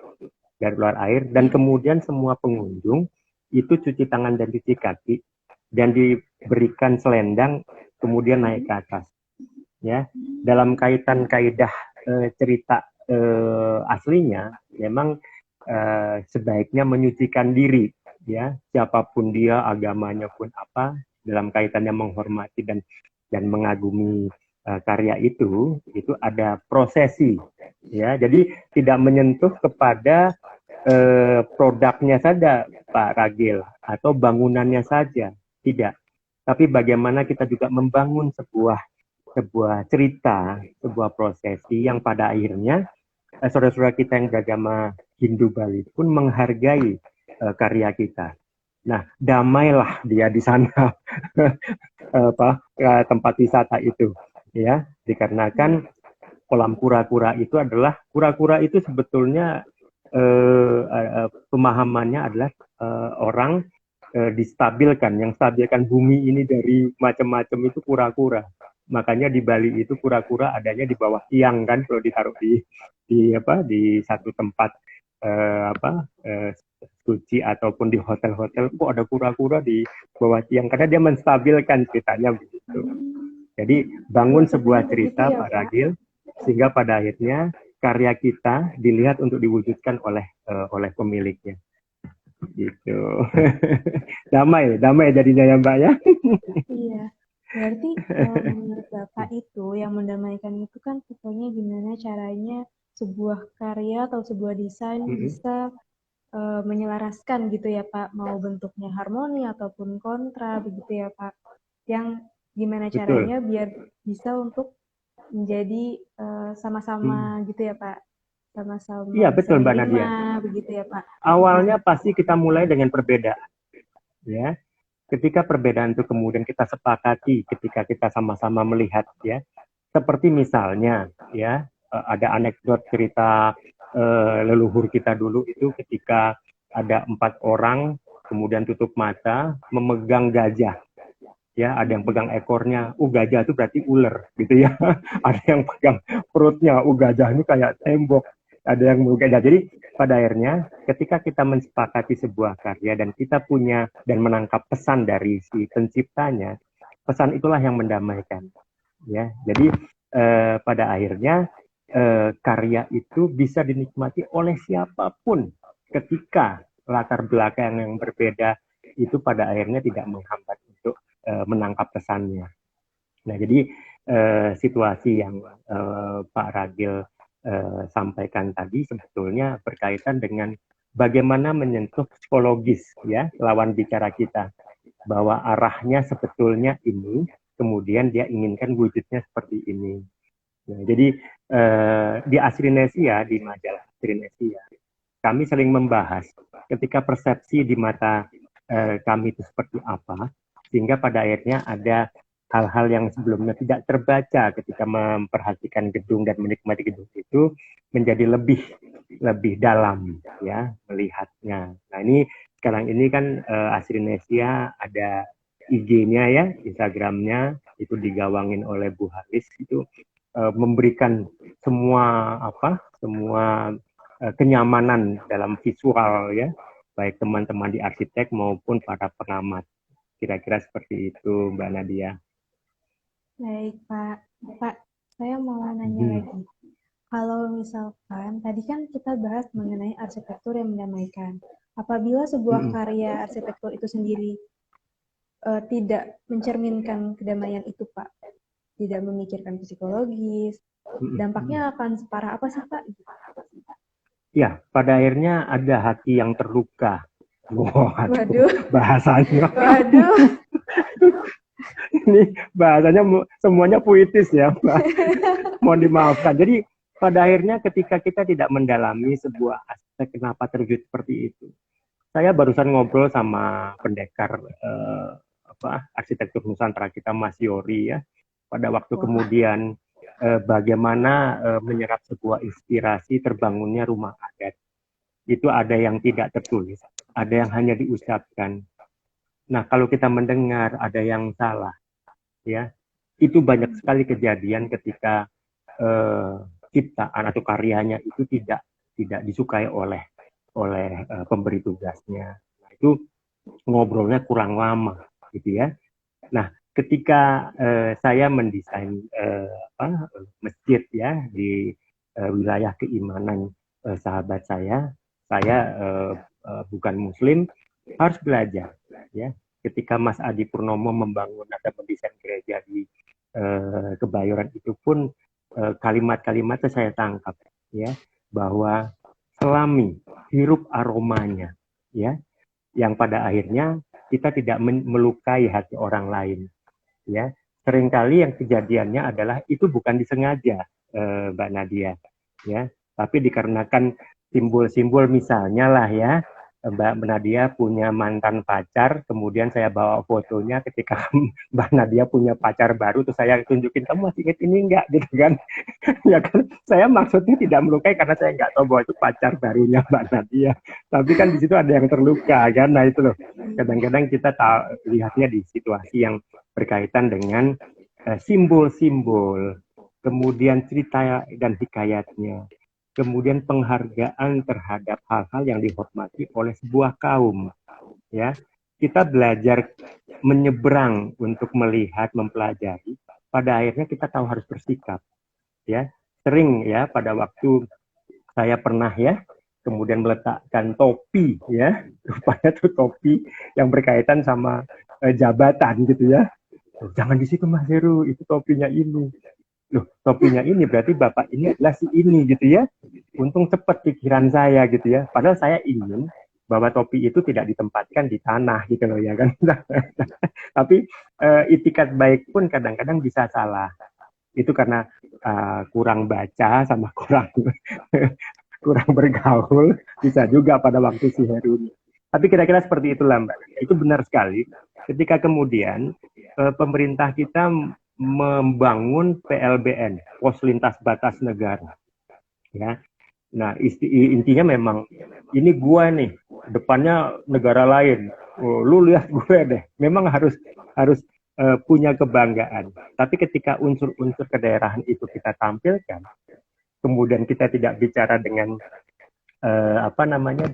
dari keluar air dan kemudian semua pengunjung itu cuci tangan dan cuci kaki dan diberikan selendang kemudian naik ke atas ya. Dalam kaitan kaidah cerita aslinya memang sebaiknya menyucikan diri ya, siapapun dia, agamanya pun apa, dalam kaitannya menghormati dan mengagumi karya itu ada prosesi ya. Jadi tidak menyentuh kepada produknya saja Pak Ragil atau bangunannya saja, tidak. Tapi bagaimana kita juga membangun sebuah cerita, sebuah prosesi yang pada akhirnya saudara-saudara kita yang beragama Hindu Bali pun menghargai karya kita. Nah, damailah dia di sana tempat wisata itu, ya, dikarenakan kolam kura-kura itu adalah kura-kura itu sebetulnya pemahamannya adalah orang distabilkan, yang stabilkan bumi ini dari macam-macam itu kura-kura. Makanya di Bali itu kura-kura adanya di bawah tiang kan, kalau ditaruh di satu tempat suci ataupun di hotel-hotel kok ada kura-kura di bawah tiang karena dia menstabilkan ceritanya begitu. Jadi bangun sebuah cerita Pak Ragil sehingga pada akhirnya karya kita dilihat untuk diwujudkan oleh pemiliknya. Gitu. damai jadinya ya Mbak ya. Iya, berarti menurut Bapak itu yang mendamaikan itu kan pokoknya gimana caranya sebuah karya atau sebuah desain bisa menyelaraskan gitu ya Pak, mau bentuknya harmoni ataupun kontra begitu ya Pak. Yang gimana caranya Betul. biar bisa untuk menjadi sama-sama gitu ya Pak, sama-sama Iya bisa betul Mbak Nadia. menerima begitu ya Pak. Awalnya pasti kita mulai dengan perbedaan, ya. Ketika perbedaan itu kemudian kita sepakati, ketika kita sama-sama melihat, ya. Seperti misalnya, ya, ada anekdot cerita leluhur kita dulu itu ketika ada 4 orang kemudian tutup mata memegang gajah, ya, ada yang pegang ekornya, gajah itu berarti ular gitu ya. Ada yang pegang perutnya, gajah ini kayak tembok, ada yang gajah. Jadi pada akhirnya ketika kita mensepakati sebuah karya dan kita punya dan menangkap pesan dari si penciptanya, pesan itulah yang mendamaikan, ya. Jadi pada akhirnya karya itu bisa dinikmati oleh siapapun ketika latar belakang yang berbeda itu pada akhirnya tidak menghambat untuk menangkap pesannya. Nah, jadi situasi yang Pak Ragil sampaikan tadi sebetulnya berkaitan dengan bagaimana menyentuh psikologis ya lawan bicara kita, bahwa arahnya sebetulnya ini, kemudian dia inginkan wujudnya seperti ini. Nah, jadi di Asrinesia, di majalah Asrinesia, kami sering membahas ketika persepsi di mata kami itu seperti apa, sehingga pada akhirnya ada hal-hal yang sebelumnya tidak terbaca ketika memperhatikan gedung dan menikmati gedung itu menjadi lebih dalam ya melihatnya. Nah, ini sekarang ini kan Asrinesia ada IG-nya ya, Instagram-nya itu digawangin oleh Bu Halis, itu memberikan semua kenyamanan dalam visual ya, baik teman-teman di arsitek maupun para pengamat. Kira-kira seperti itu, Mbak Nadia. Baik, Pak. Pak, saya mau nanya lagi. Kalau misalkan tadi kan kita bahas mengenai arsitektur yang mendamaikan. Apabila sebuah karya arsitektur itu sendiri tidak mencerminkan kedamaian itu, Pak, tidak memikirkan psikologis, dampaknya akan separah apa sih, Pak? Ya, pada akhirnya ada hati yang terluka. Waduh. Bahasanya. Waduh. Ini bahasanya semuanya puitis ya, Mbak. Mohon dimaafkan. Jadi pada akhirnya ketika kita tidak mendalami sebuah aspek kenapa terwujud seperti itu. Saya barusan ngobrol sama pendekar arsitektur Nusantara kita, Mas Yori ya. Pada waktu kemudian bagaimana menyerap sebuah inspirasi terbangunnya rumah adat. Itu ada yang tidak tertulis, ada yang hanya diucapkan. Nah, kalau kita mendengar ada yang salah, ya, itu banyak sekali kejadian ketika ciptaan atau karyanya itu tidak disukai oleh pemberi tugasnya. Nah, itu ngobrolnya kurang lama, gitu ya. Nah, ketika saya mendesain masjid ya di wilayah keimanan sahabat saya bukan Muslim, harus belajar ya. Ketika Mas Adi Purnomo membangun atau mendesain gereja di Kebayoran itu pun kalimat-kalimatnya saya tangkap ya, bahwa selami hirup aromanya ya, yang pada akhirnya kita tidak melukai hati orang lain ya. Seringkali yang kejadiannya adalah itu bukan disengaja, Mbak Nadia ya, tapi dikarenakan simbol-simbol, misalnya lah ya, Mbak Nadia punya mantan pacar, kemudian saya bawa fotonya ketika Mbak Nadia punya pacar baru, terus saya tunjukin, kamu masih ingat ini enggak, gitu kan. Ya kan, saya maksudnya tidak melukai karena saya nggak tahu bahwa itu pacar barunya Mbak Nadia, tapi kan di situ ada yang terluka kan. Nah itu loh, kadang-kadang kita lihatnya di situasi yang berkaitan dengan simbol-simbol, kemudian cerita dan hikayatnya, kemudian penghargaan terhadap hal-hal yang dihormati oleh sebuah kaum. Ya, kita belajar menyeberang untuk melihat, mempelajari. Pada akhirnya kita tahu harus bersikap. Ya, sering ya pada waktu saya pernah ya, kemudian meletakkan topi ya, rupanya tuh topi yang berkaitan sama jabatan gitu ya. Jangan di situ Mas Heru, itu topinya ini. Loh, topinya ini berarti Bapak ini adalah si ini gitu ya. Untung cepat pikiran saya gitu ya. Padahal saya ingin bahwa topi itu tidak ditempatkan di tanah gitu loh ya kan. Tapi itikat baik pun kadang-kadang bisa salah. Itu karena kurang baca sama kurang bergaul, bisa juga pada waktu si Heru. Tapi kira-kira seperti itulah Mbak. Itu benar sekali. Ketika kemudian pemerintah kita membangun PLBN, pos lintas batas negara. Ya. Nah, intinya memang ini gua nih, depannya negara lain. Oh, lu lihat gue deh. Memang harus punya kebanggaan. Tapi ketika unsur-unsur kedaerahan itu kita tampilkan, kemudian kita tidak bicara dengan dengan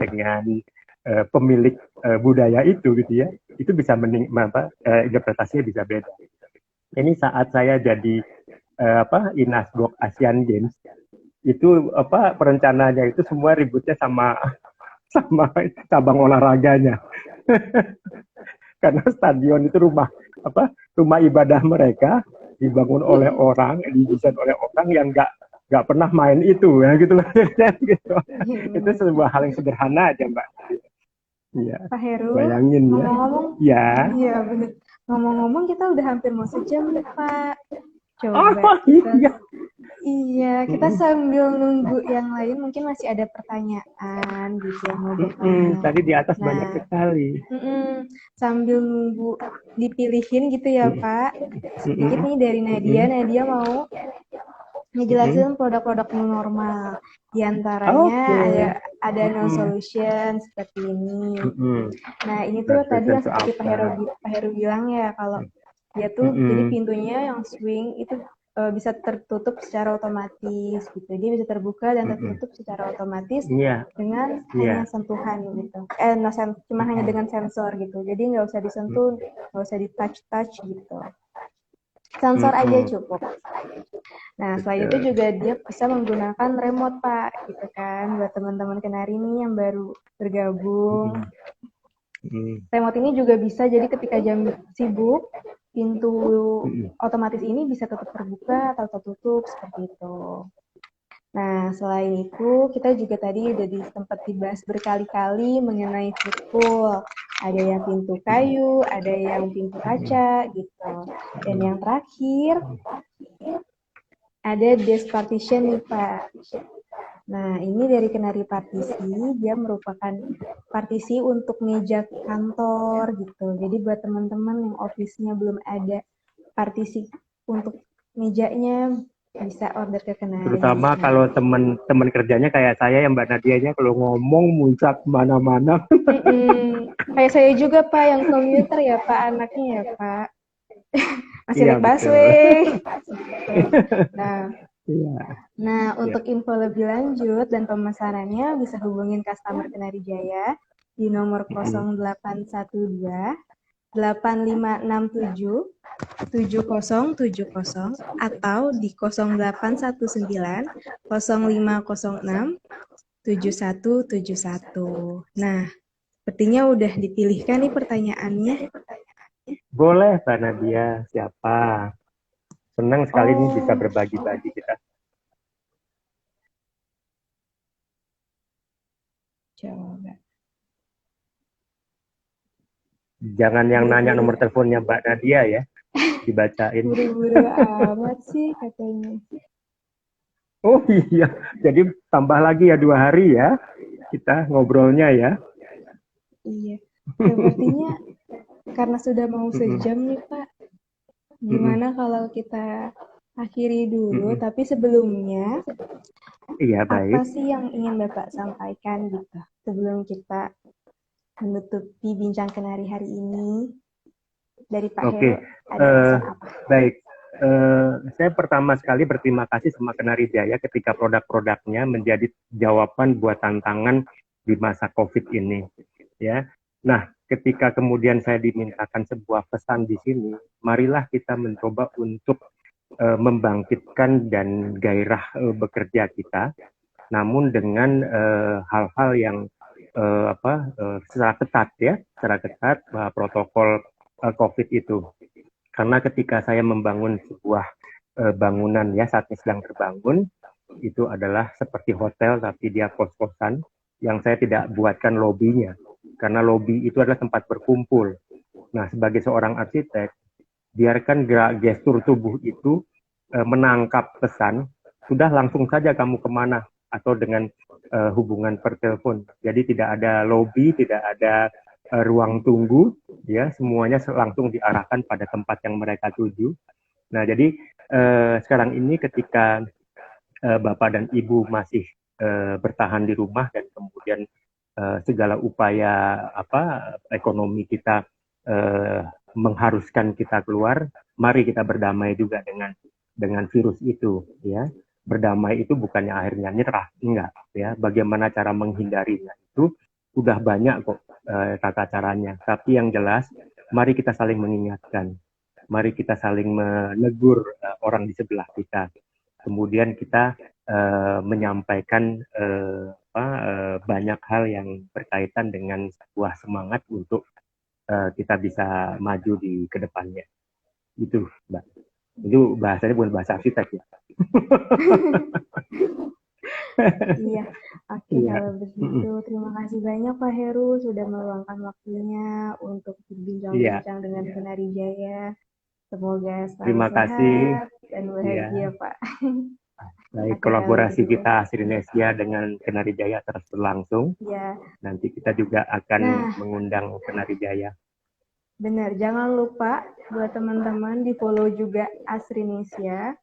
pemilik budaya itu gitu ya, itu bisa interpretasinya bisa beda. Ini saat saya jadi Inasgok Asian Games itu perencananya itu semua ributnya sama sama cabang olahraganya. Karena stadion itu rumah ibadah mereka dibangun oleh orang, didesain oleh orang yang nggak pernah main itu ya gitu loh. Gitu. Itu sebuah hal yang sederhana aja Mbak. Iya. Pak Heru, Bayangin ya. ngomong-ngomong, Ya. iya benar. Ngomong-ngomong kita udah hampir mau sejam nih Pak. Coba kita, kita sambil nunggu yang lain mungkin masih ada pertanyaan gitu yang mau bertanya. Tadi di atas banyak sekali. Sambil nunggu dipilihin gitu ya Pak. Sedikit nih dari Nadia. Nadia mau ngejelasin produk-produk new normal. Di antaranya ada no solution seperti ini. Nah ini tuh tadi yang seperti Pak Heru bilang ya, kalau dia tuh jadi pintunya yang swing itu bisa tertutup secara otomatis gitu. Dia bisa terbuka dan tertutup secara otomatis dengan hanya sentuhan gitu. Cuma hanya dengan sensor gitu. Jadi nggak usah disentuh, nggak usah di touch gitu. Sensor aja cukup. Nah, selain itu juga dia bisa menggunakan remote, Pak, gitu kan, buat teman-teman Kenari nih yang baru bergabung. Remote ini juga bisa, jadi ketika jam sibuk, pintu otomatis ini bisa tetap terbuka atau tertutup, seperti itu. Nah, selain itu, kita juga tadi udah sempat dibahas berkali-kali mengenai footpool. Ada yang pintu kayu, ada yang pintu kaca, gitu. Dan yang terakhir, ada desk partition nih, Pak. Nah, ini dari Kenari Partisi, dia merupakan partisi untuk meja kantor, gitu. Jadi buat teman-teman yang office-nya belum ada partisi untuk mejanya, bisa order ke Kenari. Terutama kalau teman kerjanya kayak saya yang Mbak Nadianya kalau ngomong muncrat kemana-mana. Kayak saya juga Pak yang komputer ya Pak, anaknya ya Pak. Masih naik busway. Nah, untuk info lebih lanjut dan pemesanannya bisa hubungin customer Kenari Jaya di nomor 0812 8567 7070 atau di 0819 0506 7171. Nah, sepertinya udah dipilihkan nih pertanyaannya. Boleh, Mbak Nadia. Siapa? Senang sekali nih bisa berbagi-bagi kita. Coba. Jangan yang nanya nomor teleponnya Mbak Nadia ya, dibacain. Buru-buru amat sih katanya. Oh iya, jadi tambah lagi ya 2 hari ya, kita ngobrolnya ya. Iya, sepertinya karena sudah mau sejam nih Pak, gimana kalau kita akhiri dulu, tapi sebelumnya, apa sih yang ingin Bapak sampaikan gitu, sebelum kita menutupi bincang Kenari hari ini? Dari Pak Heru, ada pesan apa? Baik, saya pertama sekali berterima kasih sama Kenari Jaya ketika produk-produknya menjadi jawaban buat tantangan di masa COVID ini. Ya, nah ketika kemudian saya dimintakan sebuah pesan di sini, marilah kita mencoba untuk membangkitkan dan gairah bekerja kita, namun dengan hal-hal yang secara ketat protokol COVID itu. Karena ketika saya membangun sebuah bangunan ya, saat ini sedang terbangun, itu adalah seperti hotel tapi dia kos-kosan yang saya tidak buatkan lobinya. Karena lobi itu adalah tempat berkumpul. Nah, sebagai seorang arsitek, biarkan gestur tubuh itu menangkap pesan, sudah langsung saja kamu kemana, atau dengan hubungan per telepon. Jadi tidak ada lobby, tidak ada ruang tunggu, ya semuanya langsung diarahkan pada tempat yang mereka tuju. Nah, jadi sekarang ini ketika Bapak dan Ibu masih bertahan di rumah dan kemudian segala upaya ekonomi kita eh, mengharuskan kita keluar, mari kita berdamai juga dengan virus itu, ya. Berdamai itu bukannya akhirnya nyerah, enggak, ya. Bagaimana cara menghindarinya itu udah banyak kok tata caranya. Tapi yang jelas, mari kita saling mengingatkan, mari kita saling menegur orang di sebelah kita. Kemudian kita menyampaikan banyak hal yang berkaitan dengan sebuah semangat untuk kita bisa maju di kedepannya. Itu, Mbak. Itu bahasanya bukan bahasa arsitek ya. Iya, oke Iya. kalau begitu. Terima kasih banyak Pak Heru sudah meluangkan waktunya untuk Iya. berbincang-bincang dengan Penari Jaya. Semoga selalu Terima kasih. sehat dan bahagia, Iya. Pak. Baik, Oke kalau kolaborasi begitu. kita Asrinesia dengan Penari Jaya terus berlangsung. Ya, Nanti kita juga akan nah mengundang Penari Jaya. benar. Jangan lupa buat teman-teman di follow juga Asrinesia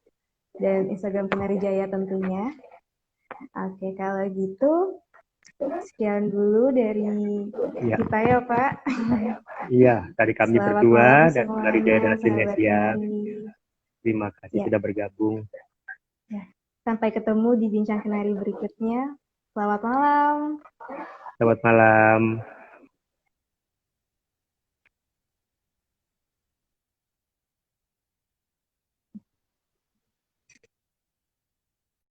dan Instagram Penari Jaya tentunya. Oke, kalau gitu sekian dulu dari Iya. kita ya, Pak. Iya, dari kami Selamat malam berdua dan Penari Jaya semuanya, dan sahabat Asrinesia. penari. Terima kasih Ya, sudah bergabung. ya. Sampai ketemu di bincang kenari berikutnya. Selamat malam. Selamat malam.